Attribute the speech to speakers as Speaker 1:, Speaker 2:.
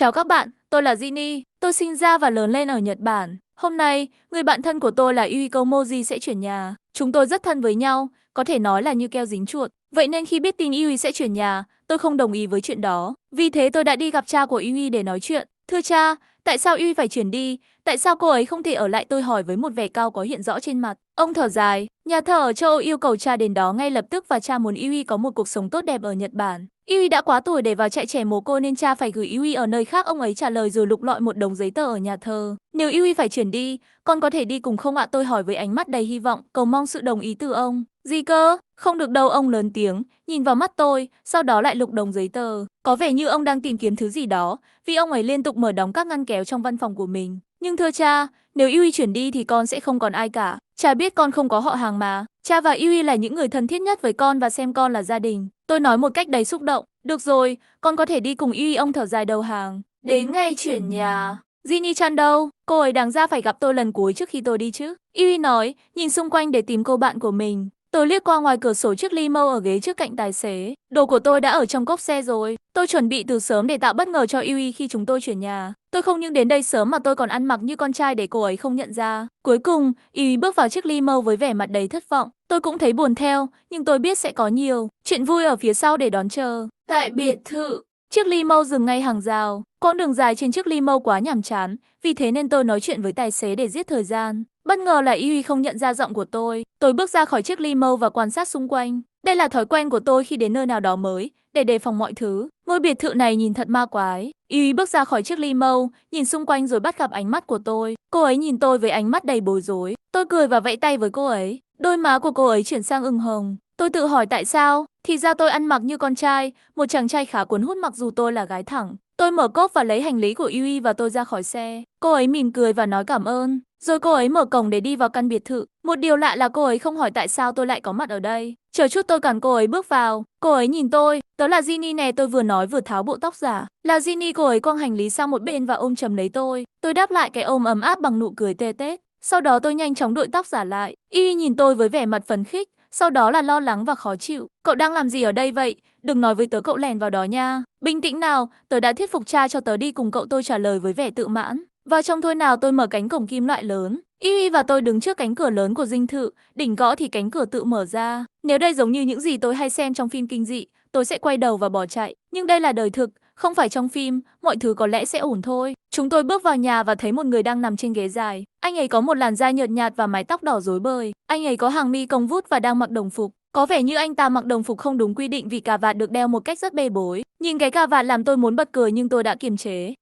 Speaker 1: Chào các bạn, tôi là Jinny. Tôi sinh ra và lớn lên ở Nhật Bản. Hôm nay, người bạn thân của tôi là Yuiko Moji sẽ chuyển nhà. Chúng tôi rất thân với nhau, có thể nói là như keo dính chuột. Vậy nên khi biết tin Yui sẽ chuyển nhà, tôi không đồng ý với chuyện đó. Vì thế tôi đã đi gặp cha của Yui để nói chuyện. Thưa cha, tại sao Yui phải chuyển đi? Tại sao cô ấy không thể ở lại, tôi hỏi với một vẻ cao có hiện rõ trên mặt. Ông thở dài, nhà thờ ở châu Âu yêu cầu cha đến đó ngay lập tức và cha muốn Yui có một cuộc sống tốt đẹp ở Nhật Bản. Yui đã quá tuổi để vào trại trẻ mồ côi nên cha phải gửi Yui ở nơi khác, ông ấy trả lời rồi lục lọi một đống giấy tờ ở nhà thờ. Nếu Yui phải chuyển đi, con có thể đi cùng không ạ? Tôi hỏi với ánh mắt đầy hy vọng, cầu mong sự đồng ý từ ông. Gì cơ? Không được đâu, ông lớn tiếng, nhìn vào mắt tôi, sau đó lại lục đống giấy tờ. Có vẻ như ông đang tìm kiếm thứ gì đó, vì ông ấy liên tục mở đóng các ngăn kéo trong văn phòng của mình. Nhưng thưa cha, nếu Yui chuyển đi thì con sẽ không còn ai cả. Cha biết con không có họ hàng mà. Cha và Yui là những người thân thiết nhất với con và xem con là gia đình. Tôi nói một cách đầy xúc động. Được rồi, con có thể đi cùng Yui, ông thở dài đầu hàng. Đến ngày chuyển nhà. Jinny-chan đâu? Cô ấy đáng ra phải gặp tôi lần cuối trước khi tôi đi chứ. Yui nói, nhìn xung quanh để tìm cô bạn của mình. Tôi liếc qua ngoài cửa sổ chiếc limo ở ghế trước cạnh tài xế. Đồ của tôi đã ở trong cốp xe rồi. Tôi chuẩn bị từ sớm để tạo bất ngờ cho Yui khi chúng tôi chuyển nhà. Tôi không những đến đây sớm mà tôi còn ăn mặc như con trai để cô ấy không nhận ra. Cuối cùng, Yui bước vào chiếc limo với vẻ mặt đầy thất vọng. Tôi cũng thấy buồn theo, nhưng tôi biết sẽ có nhiều chuyện vui ở phía sau để đón chờ. Tại biệt thự, chiếc limo dừng ngay hàng rào. Con đường dài trên chiếc limo quá nhàm chán, vì thế nên tôi nói chuyện với tài xế để giết thời gian. Bất ngờ là Yui không nhận ra giọng của tôi. Tôi bước ra khỏi chiếc limo và quan sát xung quanh. Đây là thói quen của tôi khi đến nơi nào đó mới, để đề phòng mọi thứ. Ngôi biệt thự này nhìn thật ma quái. Yui bước ra khỏi chiếc limo, nhìn xung quanh rồi bắt gặp ánh mắt của tôi. Cô ấy nhìn tôi với ánh mắt đầy bối rối. Tôi cười và vẫy tay với cô ấy. Đôi má của cô ấy chuyển sang ửng hồng. Tôi tự hỏi tại sao, thì ra tôi ăn mặc như con trai, một chàng trai khá cuốn hút mặc dù tôi là gái thẳng. Tôi mở cốp và lấy hành lý của Yui và tôi ra khỏi xe. Cô ấy mỉm cười và nói cảm ơn. Rồi cô ấy mở cổng để đi vào căn biệt thự. Một điều lạ là cô ấy không hỏi tại sao tôi lại có mặt ở đây. Chờ chút tôi cản cô ấy bước vào. Cô ấy nhìn tôi, tớ là Jinny nè, tôi vừa nói vừa tháo bộ tóc giả. Là Jinny, cô ấy quăng hành lý sang một bên và ôm chầm lấy tôi. Tôi đáp lại cái ôm ấm áp bằng nụ cười tê tét. Sau đó tôi nhanh chóng đội tóc giả lại. Y nhìn tôi với vẻ mặt phấn khích, sau đó là lo lắng và khó chịu. Cậu đang làm gì ở đây vậy? Đừng nói với tớ cậu lèn vào đó nha. Bình tĩnh nào, tớ đã thuyết phục cha cho tớ đi cùng cậu, tôi trả lời với vẻ tự mãn. Vào trong thôi nào, tôi mở cánh cổng kim loại lớn. Y và tôi đứng trước cánh cửa lớn của dinh thự, đỉnh gõ thì cánh cửa tự mở ra. Nếu đây giống như những gì tôi hay xem trong phim kinh dị, tôi sẽ quay đầu và bỏ chạy. Nhưng đây là đời thực, không phải trong phim, mọi thứ có lẽ sẽ ổn thôi. Chúng tôi bước vào nhà và thấy một người đang nằm trên ghế dài. Anh ấy có một làn da nhợt nhạt và mái tóc đỏ rối bời. Anh ấy có hàng mi cong vút và đang mặc đồng phục. Có vẻ như anh ta mặc đồng phục không đúng quy định vì cà vạt được đeo một cách rất bê bối. Nhìn cái cà vạt làm tôi muốn bật cười nhưng tôi đã kiềm chế.